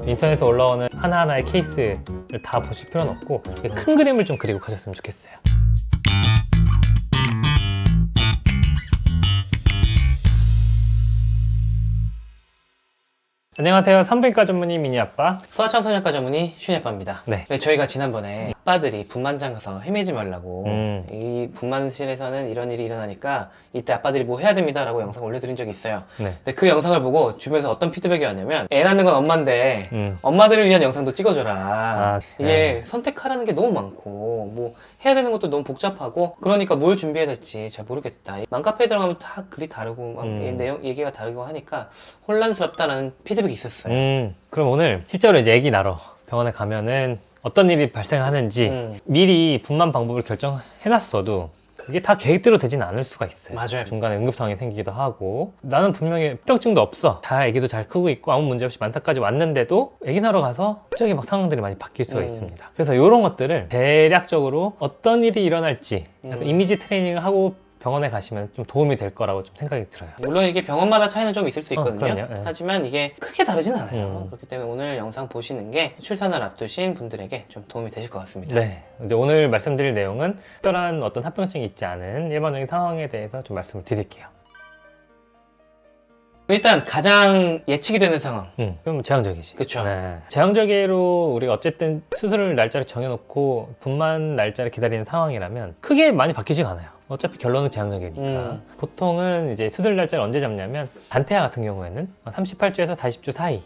인터넷에 올라오는 하나하나의 케이스를 다 보실 필요는 없고 큰 그림을 좀 그리고 가셨으면 좋겠어요. 안녕하세요. 산부인과 전문의 미니아빠 소아청소년과 전문의 슌예빠입니다. 네. 저희가 지난번에 아빠들이 분만장 가서 헤매지 말라고 이 분만실에서는 이런 일이 일어나니까 이때 아빠들이 뭐 해야 됩니다 라고 영상 올려드린 적이 있어요. 네. 근데 그 영상을 보고 주변에서 어떤 피드백이 왔냐면 애 낳는 건 엄마인데 엄마들을 위한 영상도 찍어줘라. 이게 선택하라는 게 너무 많고 뭐 해야 되는 것도 너무 복잡하고 그러니까 뭘 준비해야 될지 잘 모르겠다. 맘카페에 들어가면 다 글이 다르고 막 내용 얘기가 다르고 하니까 혼란스럽다는 피드백이 있었어요. 그럼 오늘 실제로 이제 아기 낳으러 병원에 가면은 어떤 일이 발생하는지 미리 분만 방법을 결정해놨어도 이게 다 계획대로 되지는 않을 수가 있어요. 맞아요. 중간에 응급 상황이 생기기도 하고 나는 분명히 합병증도 없어. 잘 아기도 잘 크고 있고 아무 문제 없이 만사까지 왔는데도 아기 낳으러 가서 갑자기 막 상황들이 많이 바뀔 수가 있습니다. 그래서 이런 것들을 대략적으로 어떤 일이 일어날지 이미지 트레이닝을 하고 병원에 가시면 좀 도움이 될 거라고 좀 생각이 들어요. 물론 이게 병원마다 차이는 좀 있을 수 있거든요. 그럼요. 네. 하지만 이게 크게 다르진 않아요. 그렇기 때문에 오늘 영상 보시는 게 출산을 앞두신 분들에게 좀 도움이 되실 것 같습니다. 네. 이제 오늘 말씀드릴 내용은 특별한 어떤 합병증이 있지 않은 일반적인 상황에 대해서 좀 말씀을 드릴게요. 일단 가장 예측이 되는 상황. 그럼 제왕절개지. 그쵸. 네. 제왕절개로 우리가 어쨌든 수술을 날짜를 정해놓고 분만 날짜를 기다리는 상황이라면 크게 많이 바뀌지가 않아요. 어차피 결론은 제왕절개니까. 보통은 이제 수술 날짜를 언제 잡냐면 단태아 같은 경우에는 38주에서 40주 사이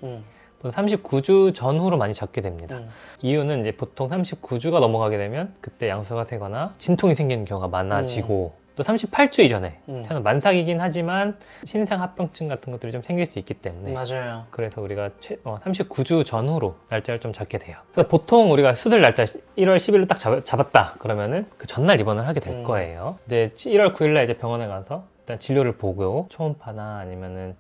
39주 전후로 많이 잡게 됩니다. 이유는 이제 보통 39주가 넘어가게 되면 그때 양수가 새거나 진통이 생기는 경우가 많아지고 또 38주 이전에 태어난 만삭이긴 하지만 신생 합병증 같은 것들이 좀 생길 수 있기 때문에 맞아요. 그래서 우리가 39주 전후로 날짜를 좀 잡게 돼요. 그래서 보통 우리가 수술 날짜 1월 10일로 딱 잡았다 그러면은 그 전날 입원을 하게 될 거예요. 이제 1월 9일날 이제 병원에 가서 일단 진료를 보고 초음파나 아니면은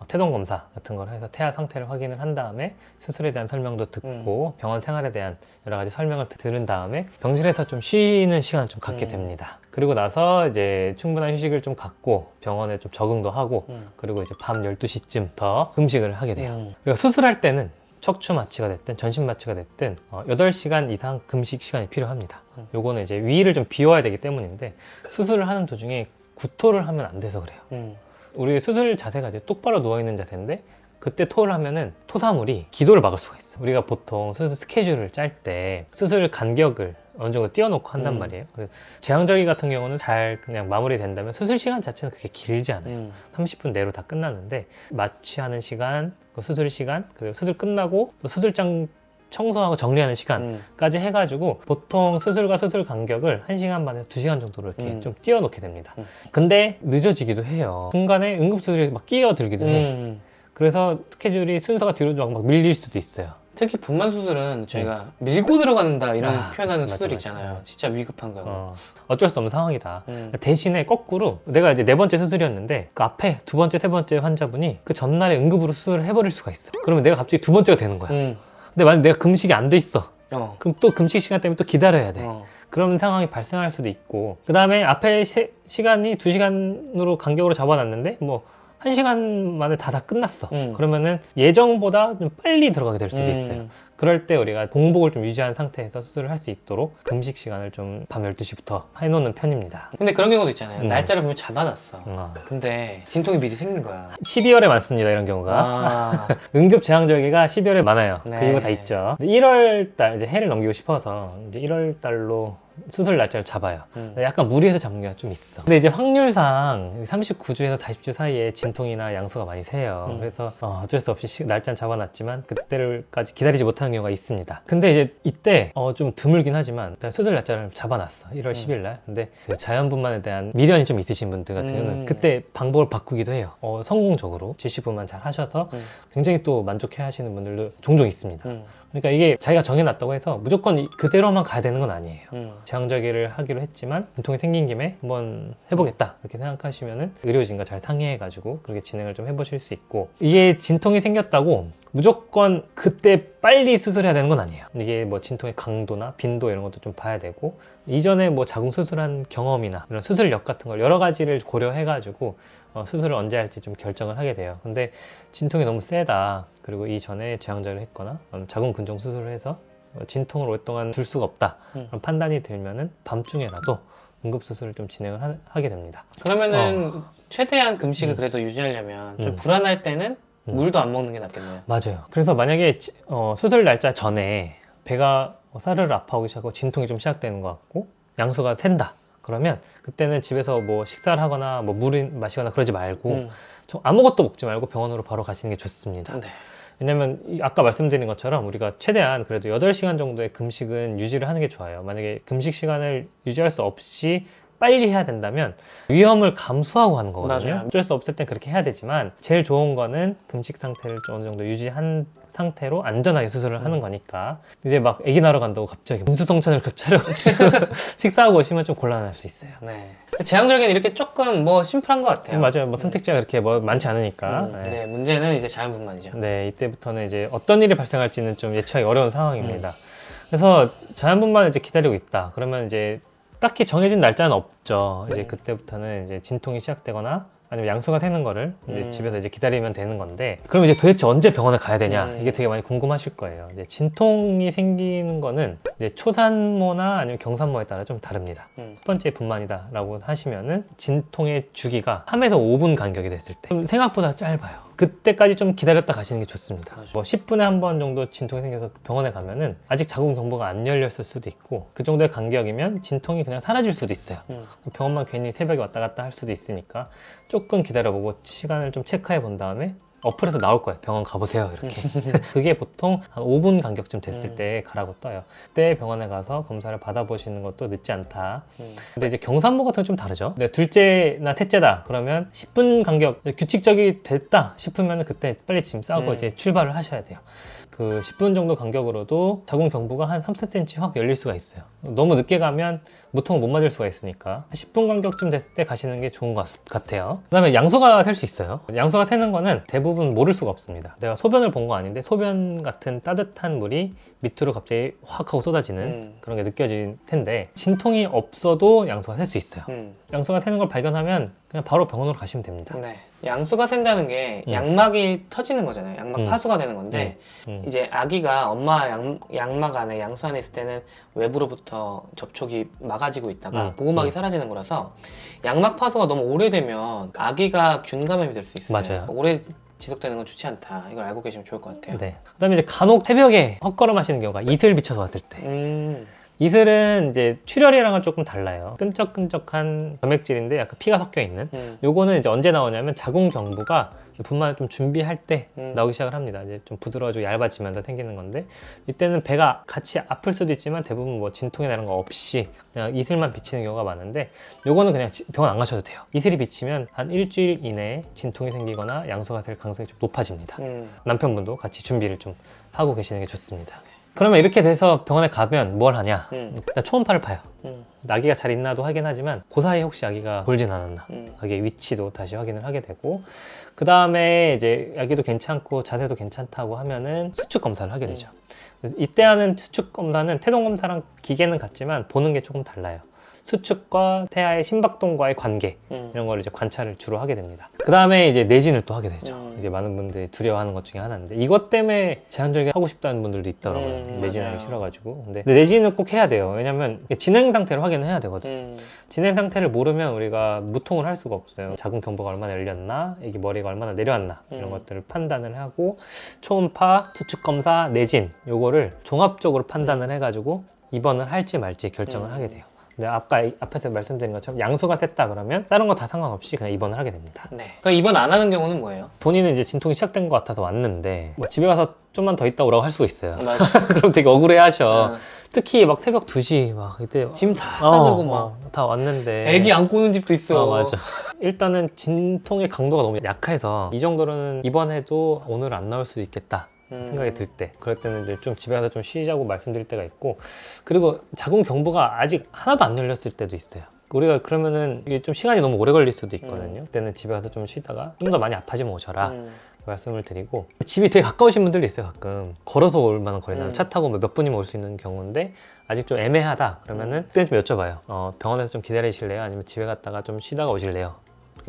태동 검사 같은 걸 해서 태아 상태를 확인을 한 다음에 수술에 대한 설명도 듣고 병원 생활에 대한 여러 가지 설명을 들은 다음에 병실에서 좀 쉬는 시간을 좀 갖게 됩니다. 그리고 나서 이제 충분한 휴식을 좀 갖고 병원에 좀 적응도 하고 그리고 이제 밤 12시쯤 더 금식을 하게 돼요. 그리고 수술할 때는 척추 마취가 됐든 전신 마취가 됐든 8시간 이상 금식 시간이 필요합니다. 요거는 이제 위를 좀 비워야 되기 때문인데 수술을 하는 도중에 구토를 하면 안 돼서 그래요. 우리 수술 자세가 이제 똑바로 누워있는 자세인데 그때 토를 하면은 토사물이 기도를 막을 수가 있어. 우리가 보통 수술 스케줄을 짤 때 수술 간격을 어느 정도 띄워놓고 한단 말이에요. 제왕절개 같은 경우는 잘 그냥 마무리된다면 수술 시간 자체는 그렇게 길지 않아요. 30분 내로 다 끝나는데 마취하는 시간, 수술 시간, 그리고 수술 끝나고 또 수술장 청소하고 정리하는 시간까지 해가지고 보통 수술과 수술 간격을 1시간 반에서 2시간 정도로 이렇게 좀 띄워놓게 됩니다. 근데 늦어지기도 해요. 중간에 응급수술이 막 끼어들기도 해요. 그래서 스케줄이 순서가 뒤로 막 밀릴 수도 있어요. 특히 분만 수술은 저희가 밀고 들어간다 이런 표현하는 맞아, 수술 맞아. 있잖아요. 진짜 위급한 거. 어쩔 수 없는 상황이다. 대신에 거꾸로 내가 이제 4번째 수술이었는데 그 앞에 2번째, 3번째 환자분이 그 전날에 응급으로 수술을 해버릴 수가 있어. 그러면 내가 갑자기 2번째가 되는 거야. 근데 만약 내가 금식이 안 돼 있어. 그럼 또 금식 시간 때문에 또 기다려야 돼. 그런 상황이 발생할 수도 있고 그 다음에 앞에 시간이 2시간으로 간격으로 잡아놨는데 뭐 1시간 만에 다 끝났어. 그러면은 예정보다 좀 빨리 들어가게 될 수도 있어요. 그럴 때 우리가 공복을 좀 유지한 상태에서 수술을 할 수 있도록 금식 시간을 좀 밤 12시부터 해놓는 편입니다. 근데 그런 경우도 있잖아요. 날짜를 보면 잡아놨어. 근데 진통이 미리 생긴 거야. 12월에 많습니다. 이런 경우가. 응급 제왕절개가 12월에 많아요. 네. 그 이유가 다 있죠. 1월 달 이제 해를 넘기고 싶어서 이제 1월 달로 수술 날짜를 잡아요. 약간 무리해서 잡는 게 좀 있어. 근데 이제 확률상 39주에서 40주 사이에 진통이나 양수가 많이 세요. 그래서 어쩔 수 없이 날짜는 잡아놨지만 그때까지 기다리지 못하는 경우가 있습니다. 근데 이제 이때 좀 드물긴 하지만 수술 날짜를 잡아놨어. 1월 10일 날. 근데 그 자연분만에 대한 미련이 좀 있으신 분들 같은 경우는 그때 방법을 바꾸기도 해요. 성공적으로 지시분만 잘 하셔서 굉장히 또 만족해 하시는 분들도 종종 있습니다. 그러니까 이게 자기가 정해놨다고 해서 무조건 그대로만 가야 되는 건 아니에요. 제왕절개를 하기로 했지만 진통이 생긴 김에 한번 해보겠다 이렇게 생각하시면은 의료진과 잘 상의해가지고 그렇게 진행을 좀 해보실 수 있고, 이게 진통이 생겼다고 무조건 그때 빨리 수술해야 되는 건 아니에요. 이게 뭐 진통의 강도나 빈도 이런 것도 좀 봐야 되고, 이전에 뭐 자궁 수술한 경험이나 이런 수술력 같은 걸 여러 가지를 고려해가지고 수술을 언제 할지 좀 결정을 하게 돼요. 근데 진통이 너무 세다, 그리고 이전에 제왕절개를 했거나 자궁 근종 수술을 해서 진통을 오랫동안 둘 수가 없다 그런 판단이 들면은 밤중에라도 응급수술을 좀 진행을 하게 됩니다. 그러면은 최대한 금식을 그래도 유지하려면 좀 불안할 때는 물도 안 먹는 게 낫겠네요. 맞아요. 그래서 만약에 수술 날짜 전에 배가 사르르 아파오기 시작하고 진통이 좀 시작되는 것 같고 양수가 샌다, 그러면 그때는 집에서 뭐 식사를 하거나 뭐 물을 마시거나 그러지 말고 아무것도 먹지 말고 병원으로 바로 가시는 게 좋습니다. 네. 왜냐면 아까 말씀드린 것처럼 우리가 최대한 그래도 8시간 정도의 금식은 유지를 하는 게 좋아요. 만약에 금식 시간을 유지할 수 없이 빨리 해야 된다면 위험을 감수하고 하는 거거든요. 맞아요. 어쩔 수 없을 땐 그렇게 해야 되지만 제일 좋은 거는 금식 상태를 좀 어느 정도 유지한 상태로 안전하게 수술을 하는 거니까, 이제 막 아기 낳으러 간다고 갑자기 분수성찬을 차려가지고 식사하고 오시면 좀 곤란할 수 있어요. 네. 제왕절개는 이렇게 조금 뭐 심플한 것 같아요. 맞아요. 뭐 선택지가 그렇게 뭐 많지 않으니까. 네, 문제는 이제 자연분만이죠. 네, 이때부터는 이제 어떤 일이 발생할지는 좀 예측하기 어려운 상황입니다. 그래서 자연분만을 이제 기다리고 있다. 그러면 이제 딱히 정해진 날짜는 없죠. 이제 그때부터는 이제 진통이 시작되거나 아니면 양수가 새는 거를 이제 집에서 이제 기다리면 되는 건데, 그럼 이제 도대체 언제 병원에 가야 되냐, 이게 되게 많이 궁금하실 거예요. 이제 진통이 생기는 거는 이제 초산모나 아니면 경산모에 따라 좀 다릅니다. 첫 번째 분만이다라고 하시면은 진통의 주기가 3에서 5분 간격이 됐을 때, 생각보다 짧아요. 그때까지 좀 기다렸다 가시는 게 좋습니다. 맞아요. 뭐 10분에 한 번 정도 진통이 생겨서 병원에 가면은 아직 자궁 경부가 안 열렸을 수도 있고, 그 정도의 간격이면 진통이 그냥 사라질 수도 있어요. 병원만 괜히 새벽에 왔다 갔다 할 수도 있으니까 조금 기다려보고 시간을 좀 체크해 본 다음에 어플에서 나올 거예요. 병원 가보세요 이렇게. 그게 보통 한 5분 간격쯤 됐을 때 가라고 떠요. 그때 병원에 가서 검사를 받아보시는 것도 늦지 않다. 근데 이제 경산모 같은 건 좀 다르죠. 근데 둘째나 셋째다 그러면 10분 간격, 규칙적이 됐다 싶으면 그때 빨리 짐 싸고 이제 출발을 하셔야 돼요. 그 10분 정도 간격으로도 자궁 경부가 한 3, 4cm 확 열릴 수가 있어요. 너무 늦게 가면 무통을 못 맞을 수가 있으니까 10분 간격쯤 됐을 때 가시는 게 좋은 것 같아요. 그 다음에 양수가 셀 수 있어요. 양수가 새는 거는 대부분 모를 수가 없습니다. 내가 소변을 본 거 아닌데 소변 같은 따뜻한 물이 밑으로 갑자기 확 하고 쏟아지는 그런 게 느껴질 텐데, 진통이 없어도 양수가 셀 수 있어요. 양수가 새는 걸 발견하면 그냥 바로 병원으로 가시면 됩니다. 네. 양수가 샌다는 게 양막이 터지는 거잖아요. 양막 파수가 되는 건데 이제 아기가 엄마 양막 안에 양수 안에 있을 때는 외부로부터 접촉이 막아지고 있다가 보호막이 사라지는 거라서 양막 파수가 너무 오래되면 아기가 균 감염이 될 수 있어요. 맞아요. 오래 지속되는 건 좋지 않다. 이걸 알고 계시면 좋을 것 같아요. 네. 그다음에 이제 간혹 새벽에 헛걸음 하시는 경우가 이슬 비쳐서 왔을 때. 이슬은 이제 출혈이랑은 조금 달라요. 끈적끈적한 점액질인데 약간 피가 섞여 있는. 요거는 이제 언제 나오냐면 자궁 경부가 분만을 좀 준비할 때 나오기 시작을 합니다. 이제 좀 부드러워지고 얇아지면서 생기는 건데, 이때는 배가 같이 아플 수도 있지만 대부분 뭐 진통이나 이런 거 없이 그냥 이슬만 비치는 경우가 많은데, 요거는 그냥 병원 안 가셔도 돼요. 이슬이 비치면 한 일주일 이내에 진통이 생기거나 양수가 될 가능성이 좀 높아집니다. 남편분도 같이 준비를 좀 하고 계시는 게 좋습니다. 그러면 이렇게 돼서 병원에 가면 뭘 하냐? 일단 초음파를 봐요. 아기가 잘 있나도 하긴 하지만 그 사이에 혹시 아기가 돌진 않았나, 아기의 위치도 다시 확인을 하게 되고, 그 다음에 이제 아기도 괜찮고 자세도 괜찮다고 하면은 수축 검사를 하게 되죠. 이때 하는 수축 검사는 태동 검사랑 기계는 같지만 보는 게 조금 달라요. 수축과 태아의 심박동과의 관계, 이런 걸 이제 관찰을 주로 하게 됩니다. 그 다음에 이제 내진을 또 하게 되죠. 이제 많은 분들이 두려워하는 것 중에 하나인데, 이것 때문에 제한절개 하고 싶다는 분들도 있더라고요. 내진하기 싫어가지고. 근데 내진은 꼭 해야 돼요. 왜냐면 진행 상태를 확인을 해야 되거든요. 진행 상태를 모르면 우리가 무통을 할 수가 없어요. 자궁 경부가 얼마나 열렸나, 이게 머리가 얼마나 내려왔나, 이런 것들을 판단을 하고, 초음파, 수축 검사, 내진, 요거를 종합적으로 판단을 해가지고 입원을 할지 말지 결정을 하게 돼요. 근데 아까 앞에서 말씀드린 것처럼 양수가 셌다 그러면 다른 거 다 상관없이 그냥 입원을 하게 됩니다. 네. 그럼 입원 안 하는 경우는 뭐예요? 본인은 이제 진통이 시작된 것 같아서 왔는데 뭐 집에 가서 좀만 더 있다 오라고 할 수가 있어요. 맞아. 그럼 되게 억울해하셔. 특히 막 새벽 2시 막 이때 짐 다 싸들고 막 다 왔는데 애기 안고 오는 집도 있어. 맞아. 일단은 진통의 강도가 너무 약해서 이 정도로는 입원해도 오늘 안 나올 수도 있겠다 생각이 들 때, 그럴 때는 이제 좀 집에 가서 좀 쉬자고 말씀드릴 때가 있고, 그리고 자궁 경부가 아직 하나도 안 열렸을 때도 있어요. 우리가 그러면은 이게 좀 시간이 너무 오래 걸릴 수도 있거든요. 그때는 집에 가서 좀 쉬다가 좀 더 많이 아파지면 오셔라 말씀을 드리고, 집이 되게 가까우신 분들도 있어요. 가끔 걸어서 올 만한 거리나 차 타고 몇 분이면 올 수 있는 경우인데 아직 좀 애매하다 그러면은 그때 좀 여쭤봐요. 병원에서 좀 기다리실래요? 아니면 집에 갔다가 좀 쉬다가 오실래요?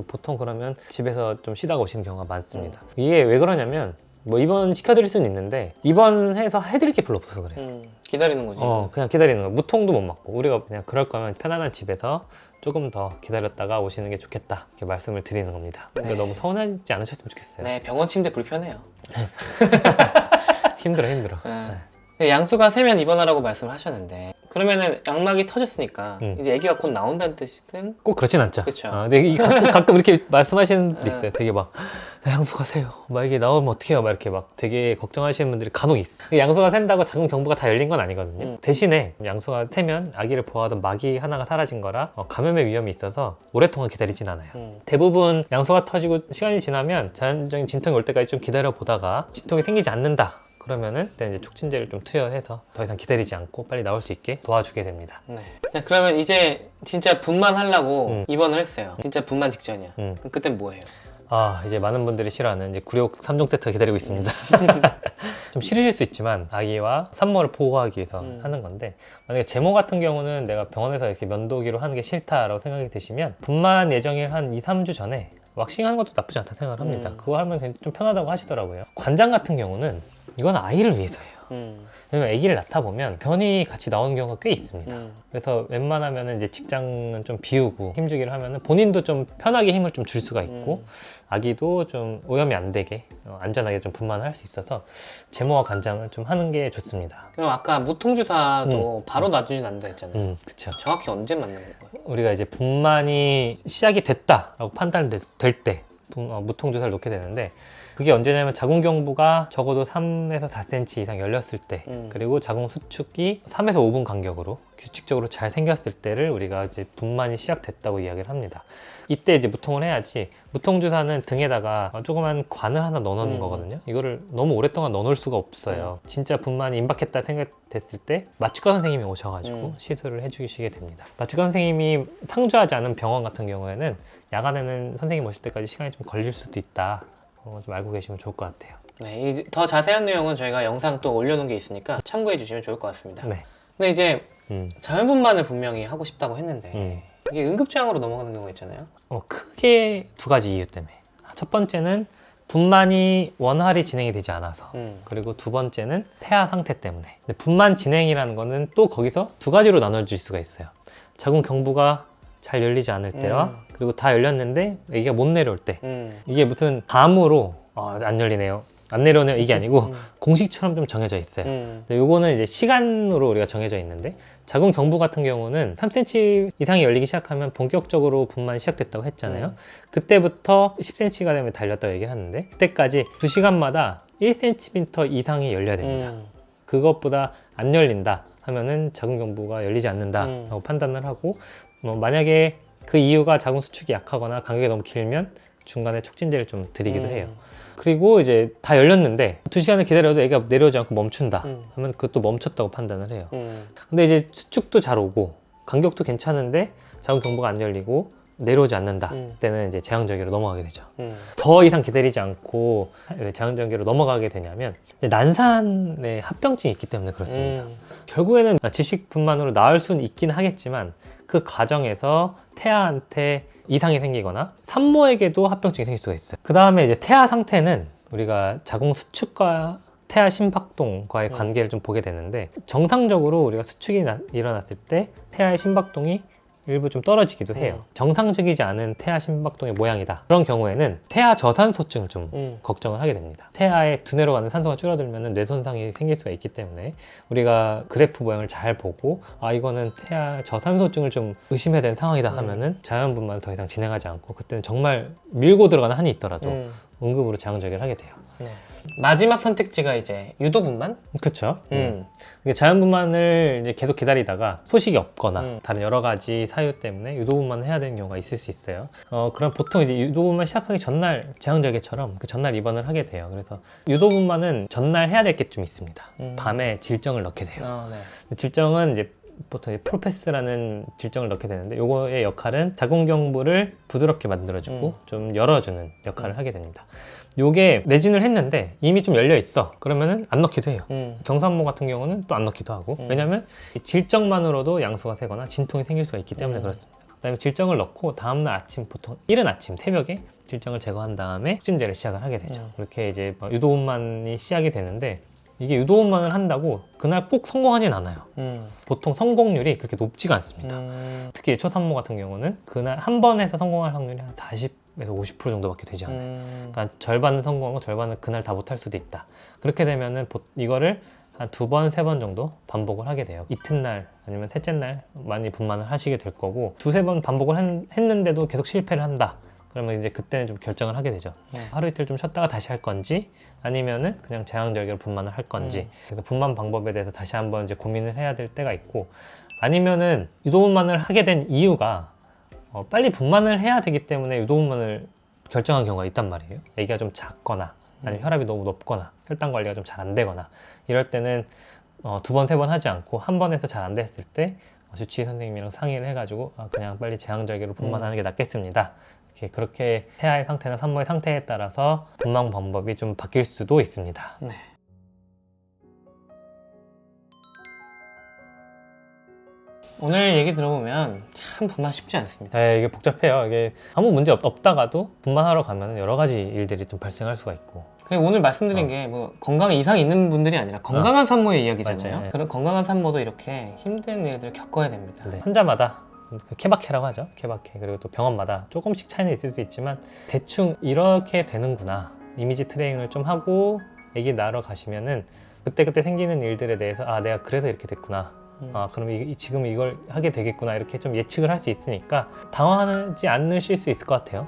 보통 그러면 집에서 좀 쉬다가 오시는 경우가 많습니다. 이게 왜 그러냐면 뭐 입원 시켜드릴 수는 있는데 입원해서 해드릴 게 별로 없어서 그래요. 기다리는 거지. 그냥 기다리는 거. 무통도 못 맞고, 우리가 그냥 그럴 거면 편안한 집에서 조금 더 기다렸다가 오시는 게 좋겠다 이렇게 말씀을 드리는 겁니다. 네. 너무 서운하지 않으셨으면 좋겠어요. 네, 병원 침대 불편해요. 힘들어. 네, 양수가 세면 입원하라고 말씀을 하셨는데, 그러면은 양막이 터졌으니까 이제 아기가 곧 나온다는 뜻은? 꼭 그렇진 않죠. 그쵸. 근데 가끔 이렇게 말씀하시는 분들 있어요. 되게 막 양수가 세요. 막 이게 나오면 어떡해요? 막 이렇게 막 되게 걱정하시는 분들이 간혹 있어. 양수가 샌다고 자궁 경부가 다 열린 건 아니거든요. 대신에 양수가 세면 아기를 보호하던 막이 하나가 사라진 거라 감염의 위험이 있어서 오랫동안 기다리진 않아요. 대부분 양수가 터지고 시간이 지나면 자연적인 진통이 올 때까지 좀 기다려 보다가 진통이 생기지 않는다. 그러면은 그때 이제 촉진제를 좀 투여해서 더 이상 기다리지 않고 빨리 나올 수 있게 도와주게 됩니다. 네. 자, 그러면 이제 진짜 분만하려고 입원을 했어요. 진짜 분만 직전이야. 그럼 그땐 뭐예요? 이제 많은 분들이 싫어하는 이제 구력 3종 세트가 기다리고 있습니다. 좀 싫으실 수 있지만 아기와 산모를 보호하기 위해서 하는 건데, 만약에 제모 같은 경우는 내가 병원에서 이렇게 면도기로 하는 게 싫다라고 생각이 드시면 분만 예정일 한 2, 3주 전에 왁싱하는 것도 나쁘지 않다 생각을 합니다. 그거 하면 좀 편하다고 하시더라고요. 관장 같은 경우는 이건 아이를 위해서예요. 왜냐면 아기를 낳다 보면 변이 같이 나오는 경우가 꽤 있습니다. 그래서 웬만하면 이제 직장은 좀 비우고 힘주기를 하면은 본인도 좀 편하게 힘을 좀 줄 수가 있고 아기도 좀 오염이 안 되게 안전하게 좀 분만할 수 있어서 제모와 관장은 좀 하는 게 좋습니다. 그럼 아까 무통주사도 바로 놔주진 않는다 했잖아요. 그쵸. 정확히 언제 맞는 건가요? 우리가 이제 분만이 시작이 됐다라고 판단될 때 무통주사를 놓게 되는데, 그게 언제냐면 자궁 경부가 적어도 3에서 4cm 이상 열렸을 때, 그리고 자궁 수축이 3에서 5분 간격으로 규칙적으로 잘 생겼을 때를 우리가 이제 분만이 시작됐다고 이야기를 합니다. 이때 이제 무통을 해야지, 무통주사는 등에다가 조그만 관을 하나 넣어놓는 거거든요. 이거를 너무 오랫동안 넣어놓을 수가 없어요. 진짜 분만이 임박했다 생각됐을 때 마취과 선생님이 오셔가지고 시술을 해주시게 됩니다. 마취과 선생님이 상주하지 않은 병원 같은 경우에는 야간에는 선생님 오실 때까지 시간이 좀 걸릴 수도 있다. 좀 알고 계시면 좋을 것 같아요. 네, 더 자세한 내용은 저희가 영상 또 올려놓은 게 있으니까 참고해 주시면 좋을 것 같습니다. 네. 근데 이제 자연분만을 분명히 하고 싶다고 했는데 이게 응급조항으로 넘어가는 경우가 있잖아요. 크게 두 가지 이유 때문에. 첫 번째는 분만이 원활히 진행이 되지 않아서, 그리고 두 번째는 태아 상태 때문에. 근데 분만 진행이라는 거는 또 거기서 두 가지로 나눠질 수가 있어요. 자궁 경부가 잘 열리지 않을 때와 그리고 다 열렸는데 아기가 못 내려올 때. 이게 무슨 감으로 안 열리네요, 안 내려오네요 이게 아니고 공식처럼 좀 정해져 있어요. 근데 요거는 이제 시간으로 우리가 정해져 있는데, 자궁 경부 같은 경우는 3cm 이상이 열리기 시작하면 본격적으로 분만이 시작됐다고 했잖아요. 그때부터 10cm가 되면 달렸다고 얘기를 하는데, 그때까지 2시간마다 1cm 이상이 열려야 됩니다. 그것보다 안 열린다 하면은 자궁 경부가 열리지 않는다라고 판단을 하고, 만약에 그 이유가 자궁 수축이 약하거나 간격이 너무 길면 중간에 촉진제를 좀 드리기도 해요. 그리고 이제 다 열렸는데 2시간을 기다려도 애가 내려오지 않고 멈춘다 하면 그것도 멈췄다고 판단을 해요. 근데 이제 수축도 잘 오고 간격도 괜찮은데 자궁 경부가 안 열리고 내려오지 않는다. 그때는 이제 제왕절개로 넘어가게 되죠. 더 이상 기다리지 않고 왜 제왕절개로 넘어가게 되냐면 난산에 합병증이 있기 때문에 그렇습니다. 결국에는 지식 분만으로 나을 수는 있긴 하겠지만 그 과정에서 태아한테 이상이 생기거나 산모에게도 합병증이 생길 수가 있어요. 그 다음에 이제 태아 상태는 우리가 자궁 수축과 태아 심박동과의 관계를 좀 보게 되는데, 정상적으로 우리가 수축이 일어났을 때 태아의 심박동이 일부 좀 떨어지기도 해요. 정상적이지 않은 태아 심박동의 모양이다. 그런 경우에는 태아 저산소증을 좀 걱정을 하게 됩니다. 태아에 두뇌로 가는 산소가 줄어들면 뇌 손상이 생길 수가 있기 때문에 우리가 그래프 모양을 잘 보고 이거는 태아 저산소증을 좀 의심해야 되는 상황이다 하면은 자연분만을 더 이상 진행하지 않고, 그때는 정말 밀고 들어가는 한이 있더라도 응급으로 제왕절개를 하게 돼요. 네. 마지막 선택지가 이제 유도분만? 그쵸? 이게 자연분만을 이제 계속 기다리다가 소식이 없거나 다른 여러 가지 사유 때문에 유도분만을 해야 되는 경우가 있을 수 있어요. 그럼 보통 이제 유도분만 시작하기 전날 제왕절개처럼 그 전날 입원을 하게 돼요. 그래서 유도분만은 전날 해야 될 게 좀 있습니다. 밤에 질정을 넣게 돼요. 네. 질정은 이제 보통 프로페스라는 질정을 넣게 되는데 요거의 역할은 자궁경부를 부드럽게 만들어주고 좀 열어주는 역할을 하게 됩니다. 요게 내진을 했는데 이미 좀 열려 있어. 그러면은 안 넣기도 해요. 경산모 같은 경우는 또 안 넣기도 하고. 왜냐면 이 질정만으로도 양수가 새거나 진통이 생길 수가 있기 때문에 그렇습니다. 그다음에 질정을 넣고 다음날 아침, 보통 이른 아침 새벽에 질정을 제거한 다음에 촉진제를 시작을 하게 되죠. 그렇게 이제 유도분만이 시작이 되는데 이게 유도분만을 한다고 그날 꼭 성공하진 않아요. 보통 성공률이 그렇게 높지가 않습니다. 특히 초산모 같은 경우는 그날 한 번에서 성공할 확률이 한 40에서 50% 정도밖에 되지 않아요. 그러니까 절반은 성공하고 절반은 그날 다 못할 수도 있다. 그렇게 되면은 이거를 한 2번, 3번 정도 반복을 하게 돼요. 이튿날 아니면 셋째 날 많이 분만을 하시게 될 거고 2-3번 반복을 했는데도 계속 실패를 한다. 그러면 이제 그때는 좀 결정을 하게 되죠. 하루 이틀 좀 쉬었다가 다시 할 건지 아니면은 그냥 제왕절개로 분만을 할 건지. 그래서 분만 방법에 대해서 다시 한번 이제 고민을 해야 될 때가 있고 아니면은 유도분만을 하게 된 이유가 빨리 분만을 해야 되기 때문에 유도분만을 결정한 경우가 있단 말이에요. 아기가 좀 작거나 아니면 혈압이 너무 높거나 혈당 관리가 좀 잘 안 되거나 이럴 때는 2번, 3번 하지 않고 한 번 해서 잘 안 됐을 때 주치의 선생님이랑 상의를 해가지고 그냥 빨리 제왕절개로 분만하는 게 낫겠습니다. 그렇게 태아의 상태나 산모의 상태에 따라서 분만 방법이 좀 바뀔 수도 있습니다. 네. 오늘 얘기 들어보면 참 분만 쉽지 않습니다. 네, 이게 복잡해요. 이게 아무 문제 없다가도 분만하러 가면 여러 가지 일들이 좀 발생할 수가 있고. 그리고 오늘 말씀드린 게 뭐 건강에 이상이 있는 분들이 아니라 건강한 산모의 이야기잖아요. 맞아요. 그런 건강한 산모도 이렇게 힘든 일들을 겪어야 됩니다. 네, 환자마다 케바케라고 하죠. 케바케. 그리고 또 병원마다 조금씩 차이는 있을 수 있지만 대충 이렇게 되는구나. 이미지 트레이닝을 좀 하고 아기 낳으러 가시면은 그때그때 생기는 일들에 대해서 내가 그래서 이렇게 됐구나. 그럼 지금 이걸 하게 되겠구나. 이렇게 좀 예측을 할 수 있으니까 당황하지 않으실 수 있을 것 같아요.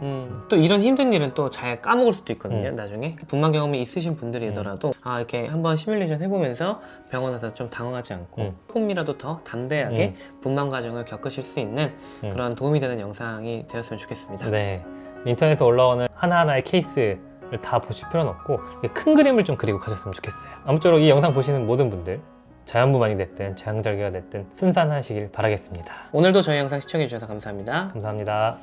또 이런 힘든 일은 또 잘 까먹을 수도 있거든요. 나중에 분만 경험이 있으신 분들이더라도 이렇게 한번 시뮬레이션 해보면서 병원 와서 좀 당황하지 않고 조금이라도 더 담대하게 분만 과정을 겪으실 수 있는 그런 도움이 되는 영상이 되었으면 좋겠습니다. 네, 인터넷에 올라오는 하나하나의 케이스를 다 보실 필요는 없고 큰 그림을 좀 그리고 가셨으면 좋겠어요. 아무쪼록 이 영상 보시는 모든 분들 자연분만이 됐든 제왕절개가 됐든 순산하시길 바라겠습니다. 오늘도 저희 영상 시청해주셔서 감사합니다. 감사합니다.